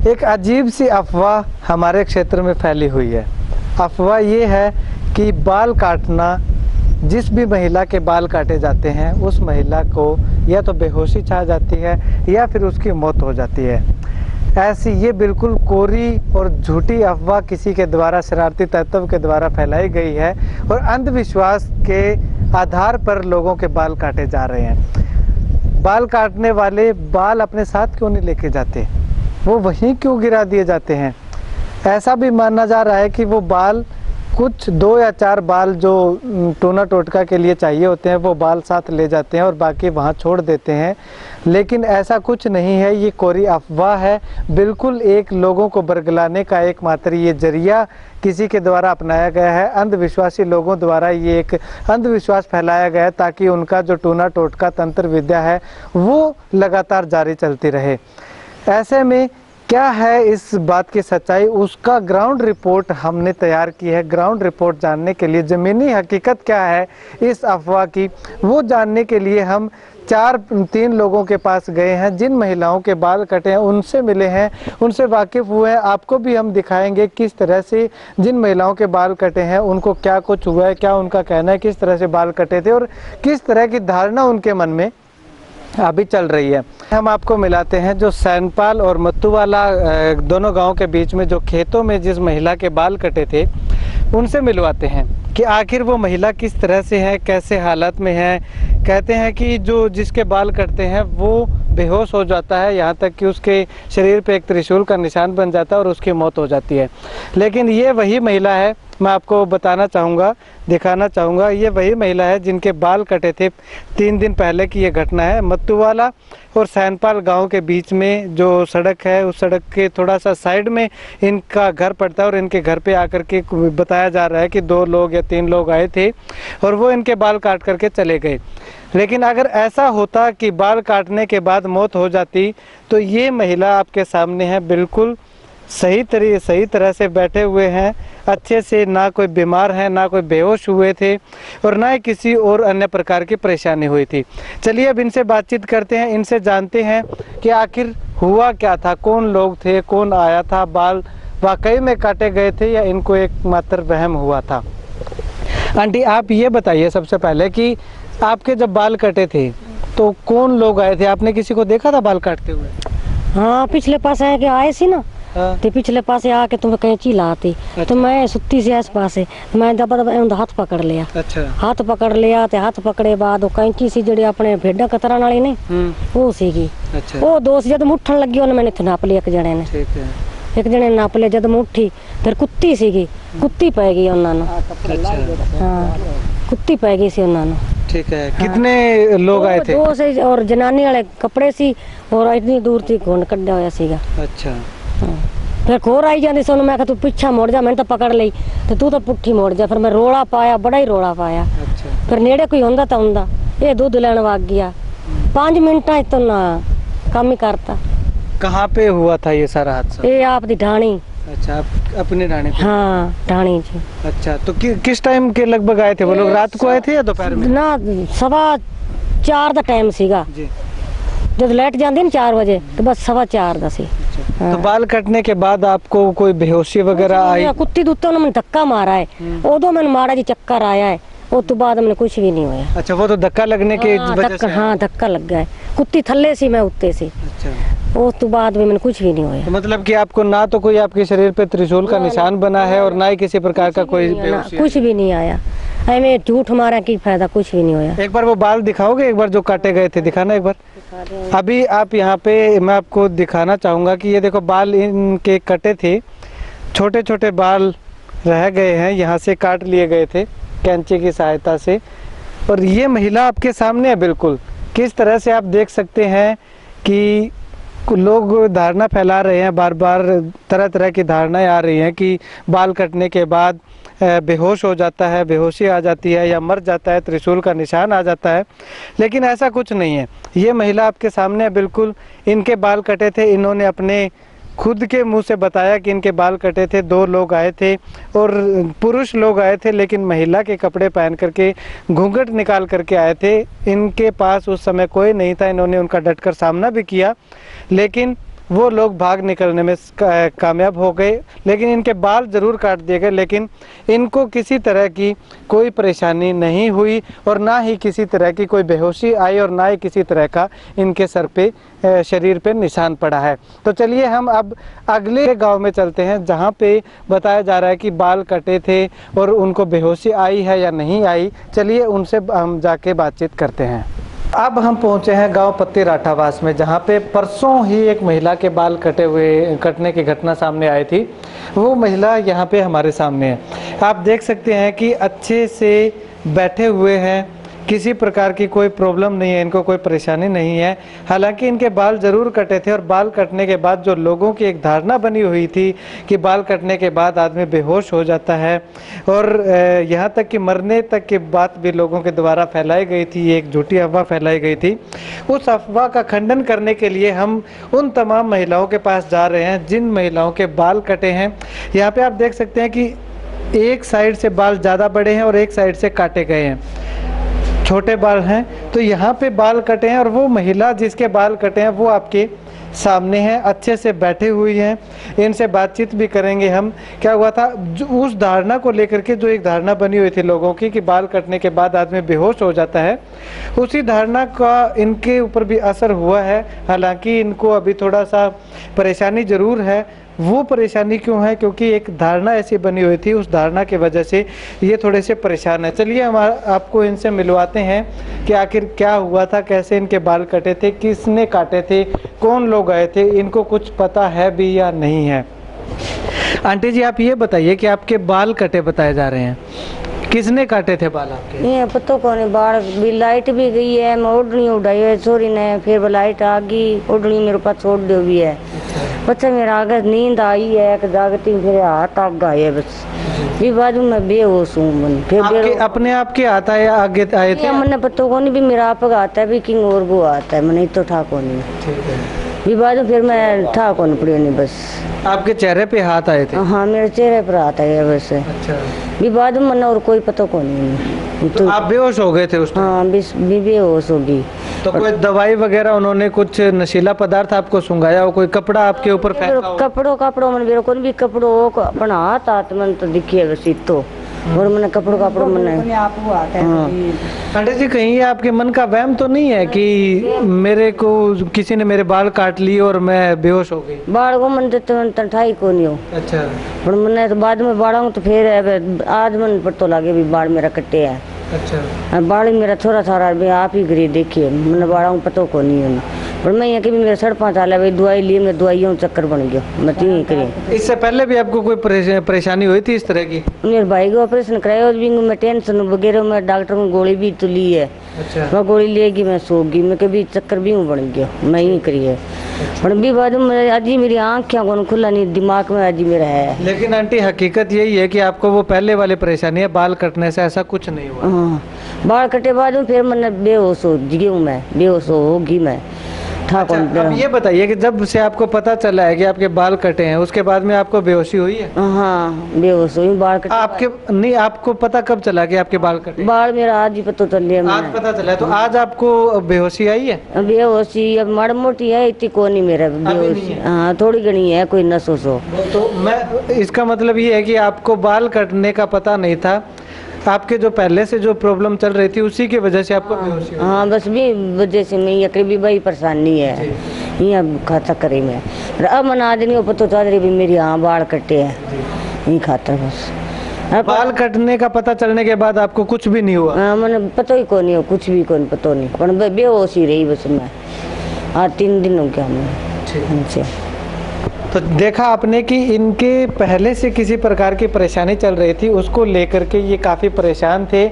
एक अजीब सी अफवाह हमारे क्षेत्र में फैली हुई है। अफवाह ये है कि बाल काटना, जिस भी महिला के बाल काटे जाते हैं उस महिला को या तो बेहोशी छा जाती है या फिर उसकी मौत हो जाती है। ऐसी ये बिल्कुल कोरी और झूठी अफवाह किसी के द्वारा, शरारती तत्व के द्वारा फैलाई गई है और अंधविश्वास के आधार पर लोगों के बाल काटे जा रहे हैं। बाल काटने वाले बाल अपने साथ क्यों नहीं लेके जाते, वो वहीं क्यों गिरा दिए जाते हैं। ऐसा भी माना जा रहा है कि वो बाल, कुछ 2 या 4 बाल जो टोना टोटका के लिए चाहिए होते हैं वो बाल साथ ले जाते हैं और बाकी वहाँ छोड़ देते हैं। लेकिन ऐसा कुछ नहीं है, ये कोरी अफवाह है। बिल्कुल एक लोगों को बरगलाने का एकमात्र ये जरिया किसी के द्वारा अपनाया गया है। अंधविश्वासी लोगों द्वारा ये एक अंधविश्वास फैलाया गया है ताकि उनका जो टोना टोटका तंत्र विद्या है वो लगातार जारी चलती रहे। ऐसे में क्या है इस बात की सच्चाई, उसका ग्राउंड रिपोर्ट हमने तैयार की है। ग्राउंड रिपोर्ट जानने के लिए, ज़मीनी हकीकत क्या है इस अफवाह की, वो जानने के लिए हम 3 लोगों के पास गए हैं। जिन महिलाओं के बाल कटे हैं उनसे मिले हैं, उनसे वाकिफ़ हुए हैं। आपको भी हम दिखाएंगे किस तरह से जिन महिलाओं के बाल कटे हैं उनको क्या कुछ हुआ है, क्या उनका कहना है, किस तरह से बाल कटे थे और किस तरह की धारणा उनके मन में अभी चल रही है। हम आपको मिलाते हैं जो सैनपाल और मत्तूवाला दोनों गांव के बीच में जो खेतों में जिस महिला के बाल कटे थे उनसे मिलवाते हैं कि आखिर वो महिला किस तरह से है, कैसे हालत में है। कहते हैं कि जो जिसके बाल कटते हैं वो बेहोश हो जाता है, यहाँ तक कि उसके शरीर पे एक त्रिशूल का निशान बन जाता है और उसकी मौत हो जाती है। लेकिन ये वही महिला है, मैं आपको बताना चाहूँगा, दिखाना चाहूँगा, ये वही महिला है जिनके बाल कटे थे। 3 दिन पहले की ये घटना है। मत्तूवाला और सैनपाल गांव के बीच में जो सड़क है उस सड़क के थोड़ा सा साइड में इनका घर पड़ता है और इनके घर पे आकर के बताया जा रहा है कि 2 लोग या 3 लोग आए थे और वो इनके बाल काट करके चले गए। लेकिन अगर ऐसा होता कि बाल काटने के बाद मौत हो जाती तो ये महिला आपके सामने है, बिल्कुल सही तरह से बैठे हुए हैं, अच्छे से, ना कोई बीमार है, ना कोई बेहोश हुए थे और ना ही किसी और अन्य प्रकार की परेशानी हुई थी। चलिए अब इनसे बातचीत करते हैं, इनसे जानते हैं कि आखिर हुआ क्या था, कौन लोग थे, कौन आया था, बाल वाकई में काटे गए थे या इनको एक मात्र वहम हुआ था। आंटी आप ये बताइए सबसे पहले कि आपके जब बाल कटे थे तो कौन लोग आए थे, आपने किसी को देखा था बाल काटते हुए? हाँ, पिछले पास आके आए सी ना। हाँ। तो पिछले पासे आके तुम्हें कैंची लाती। अच्छा। तो मैं सुत्ती सी आस पास मैं दबा हाथ पकड़ लिया। अच्छा। हाथ पकड़ लिया तो हाथ पकड़े बाद कैंची सी जड़ी अपने भेडा कतरा वाली नहीं वो सीगी। अच्छा। वो दोस्त जब मुठन लगी उन्हें मैंने नाप लिया, एक जने ने। ठीक है। एक जने ने नाप लिया, जब मुठी फिर कुत्ती सीगी, कुत्ती पै गई उन्होंने। अच्छा। हाँ, कुत्ती पै गई सी उन्होंने। ठीक है। कितने लोग आए थे? 2 से और जनानी वाले कपड़े सी और इतनी दूर थी घुंड कड्डा होया सीगा। अच्छा। फिर खोर आई जाती सोनू, मैं तू पीछा मुड़ जा, मैंने तो पकड़ ली तो तू तो पुट्ठी मुड़ जा। फिर मैं रोला पाया, बड़ा ही रोला पाया। अच्छा। फिर नेड़े कोई होंदा तो होंदा, ये दूध लेने भाग गया। 5 मिनटा तो ना काम ही करता। कहाँ पे हुआ था ये सारा हादसा? ये आप दी ढाणी। अच्छा, आप अपने ढाणे पे? हाँ, ढाणी जी। अच्छा, तो किस टाइम के लगभग आए थे वो लोग? रात को आए थे या दोपहर में? ना 4:15 का टाइम सीगा। जी। जब लाइट जाती ना 4 बजे तो बस 4:15 का सी। हाँ। तो बाल कटने के बाद आपको कोई बेहोशी वगैरह आई? कुत्ती दुत्ते ने धक्का मारा है, उदो मैंने मारा जी चक्कर आया है, वो तो बाद मैंने कुछ भी नहीं होया। अच्छा, वो तो धक्का लगने की वजह से? हाँ, धक्का लग गया है। कुत्ती थल्ले सी, मैं उत्ते सी। अच्छा। वो तो बाद में मैंने कुछ भी नहीं होया। तो मतलब कि आपको ना तो कोई आपके शरीर पे त्रिशूल का निशान बना है और ना ही किसी प्रकार का कोई बेहोशी? कुछ भी नहीं आया। मैं झूठ मारा की फायदा, कुछ भी नहीं होया। एक बार वो बाल दिखाओगे, एक बार जो काटे गए थे दिखाना एक बार। अभी आप यहाँ पे, मैं आपको दिखाना चाहूँगा कि ये देखो बाल इनके कटे थे, छोटे छोटे बाल रह गए हैं, यहाँ से काट लिए गए थे कैंची की सहायता से। और ये महिला आपके सामने है, बिल्कुल किस तरह से आप देख सकते हैं कि लोग धारणा फैला रहे हैं, बार बार तरह तरह की धारणाएं आ रही हैं कि बाल कटने के बाद बेहोश हो जाता है, बेहोशी आ जाती है या मर जाता है, त्रिशूल का निशान आ जाता है। लेकिन ऐसा कुछ नहीं है। ये महिला आपके सामने है, बिल्कुल इनके बाल कटे थे, इन्होंने अपने खुद के मुंह से बताया कि इनके बाल कटे थे। 2 लोग आए थे और पुरुष लोग आए थे, लेकिन महिला के कपड़े पहन करके, घूंघट निकाल करके आए थे। इनके पास उस समय कोई नहीं था, इन्होंने उनका डटकर सामना भी किया, लेकिन वो लोग भाग निकलने में कामयाब हो गए, लेकिन इनके बाल ज़रूर काट दिए गए, लेकिन इनको किसी तरह की कोई परेशानी नहीं हुई और ना ही किसी तरह की कोई बेहोशी आई और ना ही किसी तरह का इनके सर पे शरीर पे निशान पड़ा है। तो चलिए हम अब अगले गांव में चलते हैं जहां पे बताया जा रहा है कि बाल कटे थे और उनको बेहोशी आई है या नहीं आई। चलिए उनसे हम जाके बातचीत करते हैं। अब हम पहुंचे हैं गांव पत्ती राठावास में, जहां पे परसों ही एक महिला के बाल कटने की घटना सामने आई थी। वो महिला यहां पे हमारे सामने है। आप देख सकते हैं कि अच्छे से बैठे हुए हैं, किसी प्रकार की कोई प्रॉब्लम नहीं है, इनको कोई परेशानी नहीं है। हालांकि इनके बाल ज़रूर कटे थे और बाल कटने के बाद जो लोगों की एक धारणा बनी हुई थी कि बाल कटने के बाद आदमी बेहोश हो जाता है और यहाँ तक कि मरने तक की बात भी लोगों के द्वारा फैलाई गई थी, एक झूठी अफवाह फैलाई गई थी। उस अफवाह का खंडन करने के लिए हम उन तमाम महिलाओं के पास जा रहे हैं जिन महिलाओं के बाल कटे हैं। यहाँ पर आप देख सकते हैं कि एक साइड से बाल ज़्यादा बड़े हैं और एक साइड से काटे गए हैं, छोटे बाल हैं। तो यहाँ पे बाल कटे हैं और वो महिला जिसके बाल कटे हैं वो आपके सामने है, अच्छे से बैठी हुई हैं। इनसे बातचीत भी करेंगे हम। क्या हुआ था, जो उस धारणा को लेकर के जो एक धारणा बनी हुई थी लोगों की कि बाल कटने के बाद आदमी बेहोश हो जाता है, उसी धारणा का इनके ऊपर भी असर हुआ है। हालांकि इनको अभी थोड़ा सा परेशानी ज़रूर है। वो परेशानी क्यों है, क्योंकि एक धारणा ऐसी बनी हुई थी, उस धारणा की वजह से ये थोड़े से परेशान है। चलिए हम आपको इनसे मिलवाते हैं कि आखिर क्या हुआ था, कैसे इनके बाल कटे थे, किसने काटे थे, कौन लोग आए थे, इनको कुछ पता है भी या नहीं है। आंटी जी आप ये बताइए कि आपके बाल कटे बताए जा रहे हैं, किसने काटे थे बाल आपके? ये पता कौन बाल भी, लाइट भी गई है, मैं ओढ़नी उड़ाई है छोरी ने, फिर लाइट आ गई, ओढ़नी मेरे पास छोड़ दी हुई है। बच्चा मेरा आगे नींद आई है कि जागती फिर हाथ आग गए है, बस भी बाजू में बेहोश हूँ मन। फिर अपने आप के हाथ आए आगे आए थे? मैंने पता कौन भी मेरा आप आता है भी किंग और वो आता है, मैंने तो ठा कौन भी बाजू, फिर मैं ठा कौन पड़ी नहीं। बस आपके चेहरे पे हाथ आए थे? हाँ मेरे चेहरे पर हाथ आया बस। अच्छा। भी बाजू मन और कोई पता कौन नहीं। तो आप बेहोश हो गए थे उस टाइम? हाँ बेहोश होगी। तो कोई दवाई वगैरह, उन्होंने कुछ नशीला पदार्थ आपको सुंघाया हो, कोई कपड़ा आपके ऊपर फेंका हो? कपड़ों मन मेरे को भी कपड़ों अपना हाथ हाथ मन तो दिखिए बस तो, और मैंने कपड़ों मैंने आप वो आता है। आंटी जी कहीं आपके मन का वहम तो नहीं है कि मेरे को किसी ने मेरे बाल काट लिए और मैं बेहोश हो गई? बाल को मन देते ठाई को नहीं हो। अच्छा। पर मैंने तो बाद में बाढ़ तो फिर आज मन पर तो लगे भी बाल मेरा कटे है। अच्छा। बाल मेरा थोड़ा भी आप ही गरीब देखिए, मैंने बाढ़ पता को नहीं है। और मैं यहाँ के भी मेरा 5.5 साल है भाई, दवाई ली, मैं दवाइयों चक्कर बन गया, मैं तो यही करी। इससे पहले भी आपको कोई परेशानी हुई थी इस तरह की? मेरे भाई को ऑपरेशन कराया भी, मैं टेंशन वगैरह में डॉक्टर को गोली भी तो ली है। अच्छा। मैं गोली लेगी, मैं सोगी, मैं कभी चक्कर भी बन गया, मैं ही करी है। और भी बाद में आज ही मेरी आँखें को खुला नहीं, दिमाग में आज ही मेरा है। लेकिन आंटी हकीकत यही है कि आपको वो पहले वाली परेशानी है, बाल कटने से ऐसा कुछ नहीं हुआ? हाँ बाल कटे बाद में फिर मैंने बेहोश हो मैं, बेहोश होगी मैं। अच्छा, अब ये बताइए कि जब से आपको पता चला है कि आपके बाल कटे हैं, उसके बाद में आपको बेहोशी हुई है? हाँ बेहोश हुई, बाल कटे। आपके नहीं, आपको पता कब चला कि आपके बाल कटे? बाल मेरा आज ही पता चल रहा है। आज पता चला, तो आज आपको बेहोशी आई है? बेहोशी अब माड़ी मोटी है, इतनी को नहीं मेरा बेहोशी। हाँ थोड़ी घनी है, कोई नसो सो। तो मैं इसका मतलब ये है कि आपको बाल कटने का पता नहीं था, आपके जो पहले से जो प्रॉब्लम चल रही थी उसी की वजह से आपको बेहोशी हुई? हाँ बस भी वजह से मैं करीबी भाई परेशानी है, यहाँ खाता करे मैं। अब मन आज नहीं पता चल रही भी मेरी हाँ बाल कटे हैं, यही खाता बस। बाल कटने का पता चलने के बाद आपको कुछ भी नहीं हुआ? हाँ मैंने पता ही कौन नहीं हो, कुछ भी कौन पता नहीं, पर बेहोशी रही बस मैं। हाँ 3 दिन हो गया मैं। तो देखा आपने कि इनके पहले से किसी प्रकार की परेशानी चल रही थी, उसको लेकर के ये काफ़ी परेशान थे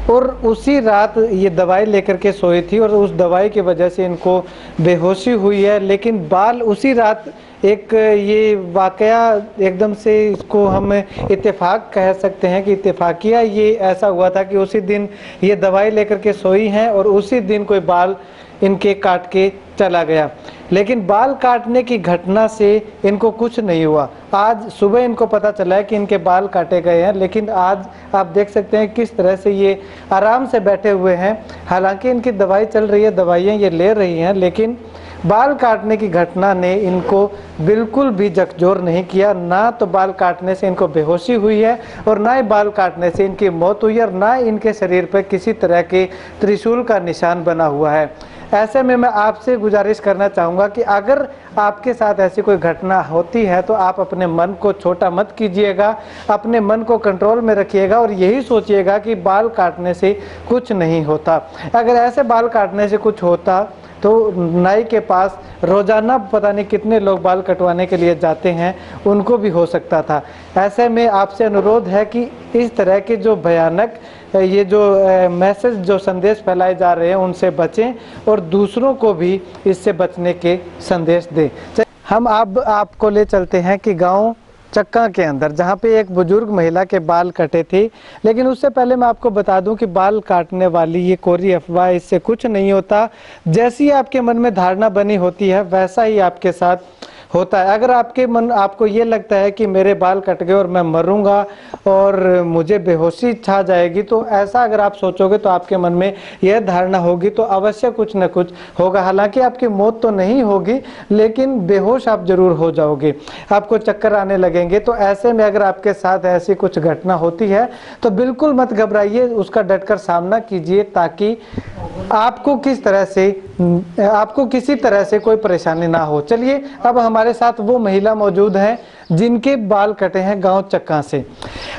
और उसी रात ये दवाई लेकर के सोई थी और उस दवाई की वजह से इनको बेहोशी हुई है। लेकिन बाल उसी रात एक ये वाकया एकदम से, इसको हम इत्तेफाक कह सकते हैं कि इत्तेफाकिया ये ऐसा हुआ था कि उसी दिन ये दवाई लेकर के सोई हैं और उसी दिन कोई बाल इनके काट के चला गया। लेकिन बाल काटने की घटना से इनको कुछ नहीं हुआ। आज सुबह इनको पता चला है कि इनके बाल काटे गए हैं, लेकिन आज आप देख सकते हैं किस तरह से ये आराम से बैठे हुए हैं। हालांकि इनकी दवाई चल रही है, दवाइयाँ ये ले रही हैं, लेकिन बाल काटने की घटना ने इनको बिल्कुल भी झकझोर नहीं किया। ना तो बाल काटने से इनको बेहोशी हुई है और ना ही बाल काटने से इनकी मौत हुई है और ना इनके शरीर पर किसी तरह के त्रिशूल का निशान बना हुआ है। ऐसे में मैं आपसे गुजारिश करना चाहूँगा कि अगर आपके साथ ऐसी कोई घटना होती है तो आप अपने मन को छोटा मत कीजिएगा, अपने मन को कंट्रोल में रखिएगा और यही सोचिएगा कि बाल काटने से कुछ नहीं होता। अगर ऐसे बाल काटने से कुछ होता तो नाई के पास रोज़ाना पता नहीं कितने लोग बाल कटवाने के लिए जाते हैं, उनको भी हो सकता था। ऐसे में आपसे अनुरोध है कि इस तरह के जो भयानक ये जो मैसेज जो संदेश फैलाए जा रहे हैं उनसे बचें और दूसरों को भी इससे बचने के संदेश दें। हम अब आपको ले चलते हैं कि गांव चक्का के अंदर जहां पे एक बुजुर्ग महिला के बाल कटे थे। लेकिन उससे पहले मैं आपको बता दूं कि बाल काटने वाली ये कोरी अफवाह, इससे कुछ नहीं होता। जैसी आपके मन में धारणा बनी होती है वैसा ही आपके साथ होता है। अगर आपको ये लगता है कि मेरे बाल कट गए और मैं मरूंगा और मुझे बेहोशी छा जाएगी, तो ऐसा अगर आप सोचोगे तो आपके मन में यह धारणा होगी तो अवश्य कुछ न कुछ होगा। हालांकि आपकी मौत तो नहीं होगी लेकिन बेहोश आप जरूर हो जाओगे, आपको चक्कर आने लगेंगे। तो ऐसे में अगर आपके साथ ऐसी कुछ घटना होती है तो बिल्कुल मत घबराइए, उसका डटकर सामना कीजिए ताकि आपको किसी तरह से कोई परेशानी ना हो। चलिए अब हमारे साथ वो महिला मौजूद हैं जिनके बाल कटे हैं गांव चक्का से।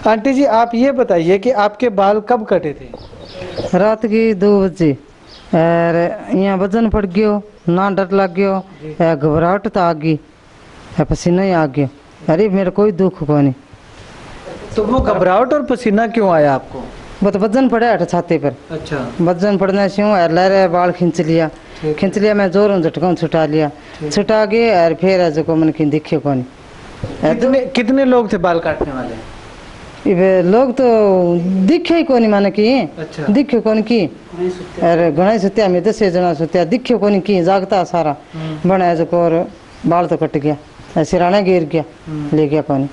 आंटी जी, आप ये बताइए कि आपके बाल कब कटे थे? रात की 2 बजे और यहाँ वजन पड़ गयो, ना डर लग गयो, घबराहट तो आ गई, पसीना ही आ गया। अरे मेरा कोई दुख को नहीं। तो वो घबराहट और पसीना क्यों आया आपको? वो तो वजन पड़ा है छाती पर। अच्छा। वजन पड़ने से लहरे बाल खींच लिया, मैं जोरों झटका छुटा लिया, छुटा के और फिर जो मन की दिखे को नहीं। कितने लोग थे बाल काटने वाले? लोग तो दिखे ही को नहीं माने की। अच्छा। दिखे को नहीं की और घना सुत्या में 10 जना सुत्या, दिखे को नहीं की, जागता सारा बना जो बाल तो कट गया, सिराना गिर गया, ले गया को नहीं।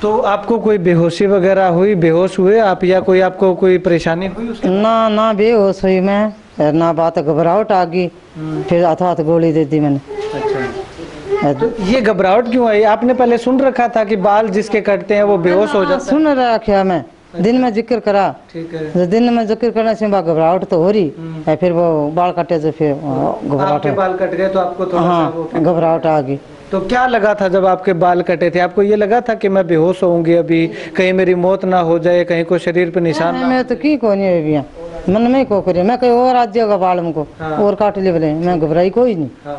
तो आपको कोई बेहोशी वगैरह हुई, बेहोश हुए आप, या कोई आपको कोई परेशानी हुई उसके? ना बेहोश हुई मैं, ना बात घबराहट आ गई, फिर हाथ गोली दे दी मैंने। अच्छा। तो ये घबराहट क्यों आई? आपने पहले सुन रखा था कि बाल जिसके कटते हैं वो बेहोश हो जाता है? सुन रखा मैं, दिन में जिक्र करा। ठीक है। दिन में जिक्र करने से घबराहट तो हो रही है, फिर वो बाल कटे तो फिर घबराहट, बाल कट गए तो आपको थोड़ा घबराहट आ गई। तो क्या लगा था जब आपके बाल कटे थे? आपको ये लगा था कि मैं बेहोश होऊंगी अभी, कहीं मेरी मौत ना हो जाए, कहीं को शरीर पे निशान ना? मैं तो की को नहीं मन में को करे, मैं कहीं और आज का बाल हमको और काट ले बोले, मैं घबराई कोई नहीं।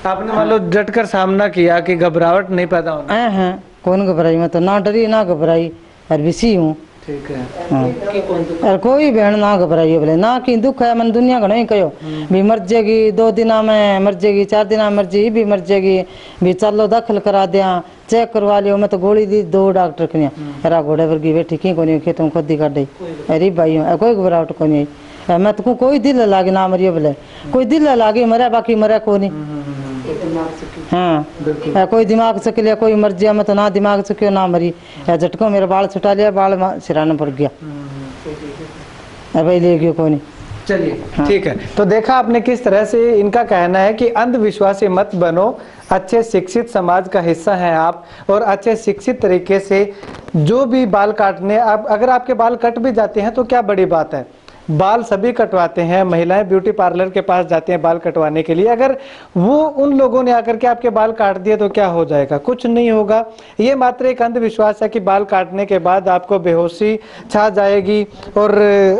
आपने मान लो डट कर सामना किया कि घबराहट नहीं पैदा होना? हाँ, कौन घबराई, मैं तो ना डरी ना घबराई और विसी हूँ। ठीक है। और कोई बहन ना घबराइए बोले, ना कि दुख है मन दुनिया घना ही कहो भी मर जाएगी, 2 दिन में मर जाएगी, 4 दिन में मर जाएगी, भी मर जाएगी, भी चलो दाखिल करा दिया, चेक करवा लियो। मैं तो गोली दी 2 डॉक्टर कनिया, अरा घोड़े वर्गी बैठी की को नहीं खेतों खुद ही काट दी। अरे भाई कोई घबराहट को नहीं, मैं तो कोई दिल लागे ना मरिए बोले, कोई दिल लागे मरे, बाकी मरे को नहीं। हाँ, कोई दिमाग चक लिया, कोई मर गया, मैं तो ना दिमाग चुकियो ना मरी, झटको मेरा बाल छुटा लिया, बाल सिराना पड़ गया, भाई ले गयो को नहीं। चलिए। हाँ। ठीक है। तो देखा आपने किस तरह से इनका कहना है कि अंधविश्वासी मत बनो, अच्छे शिक्षित समाज का हिस्सा हैं आप, और अच्छे शिक्षित तरीके से जो भी बाल काटने, अगर आपके बाल कट भी जाते हैं तो क्या बड़ी बात है, बाल सभी कटवाते हैं, महिलाएं ब्यूटी पार्लर के पास जाती हैं बाल कटवाने के लिए। अगर वो उन लोगों ने आकर के आपके बाल काट दिए तो क्या हो जाएगा? कुछ नहीं होगा। ये मात्र एक अंधविश्वास है कि बाल काटने के बाद आपको बेहोशी छा जाएगी और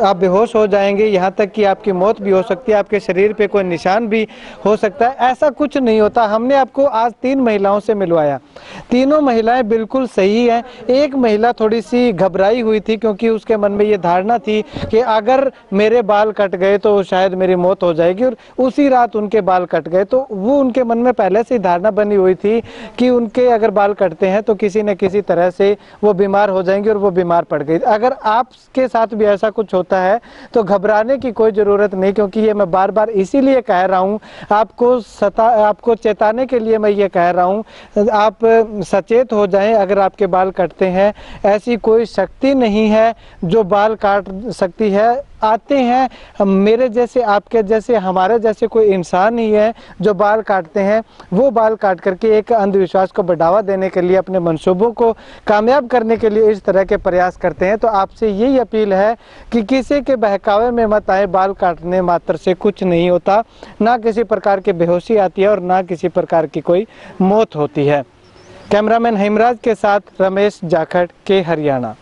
आप बेहोश हो जाएंगे, यहाँ तक कि आपकी मौत भी हो सकती है, आपके शरीर पे कोई निशान भी हो सकता है। ऐसा कुछ नहीं होता। हमने आपको आज 3 महिलाओं से मिलवाया, तीनों महिलाएं बिल्कुल सही हैं। एक महिला थोड़ी सी घबराई हुई थी क्योंकि उसके मन में ये धारणा थी कि अगर मेरे बाल कट गए तो शायद मेरी मौत हो जाएगी, और उसी रात उनके बाल कट गए। तो वो उनके मन में पहले से धारणा बनी हुई थी कि उनके अगर बाल कटते हैं तो किसी न किसी तरह से वो बीमार हो जाएंगे, और वो बीमार पड़ गई। अगर आपके साथ भी ऐसा कुछ होता है तो घबराने की कोई ज़रूरत नहीं, क्योंकि ये मैं बार बार इसीलिए कह रहा हूँ, आपको चेताने के लिए मैं ये कह रहा हूँ, आप सचेत हो जाएं। अगर आपके बाल कटते हैं, ऐसी कोई शक्ति नहीं है जो बाल काट सकती है। आते हैं मेरे जैसे, आपके जैसे, हमारे जैसे कोई इंसान ही है जो बाल काटते हैं, वो बाल काट करके एक अंधविश्वास को बढ़ावा देने के लिए, अपने मंसूबों को कामयाब करने के लिए इस तरह के प्रयास करते हैं। तो आपसे यही अपील है कि किसी के बहकावे में मत आए। बाल काटने मात्र से कुछ नहीं होता, ना किसी प्रकार की बेहोशी आती है और ना किसी प्रकार की कोई मौत होती है। कैमरामैन हेमराज के साथ रमेश जाखड़ के हरियाणा।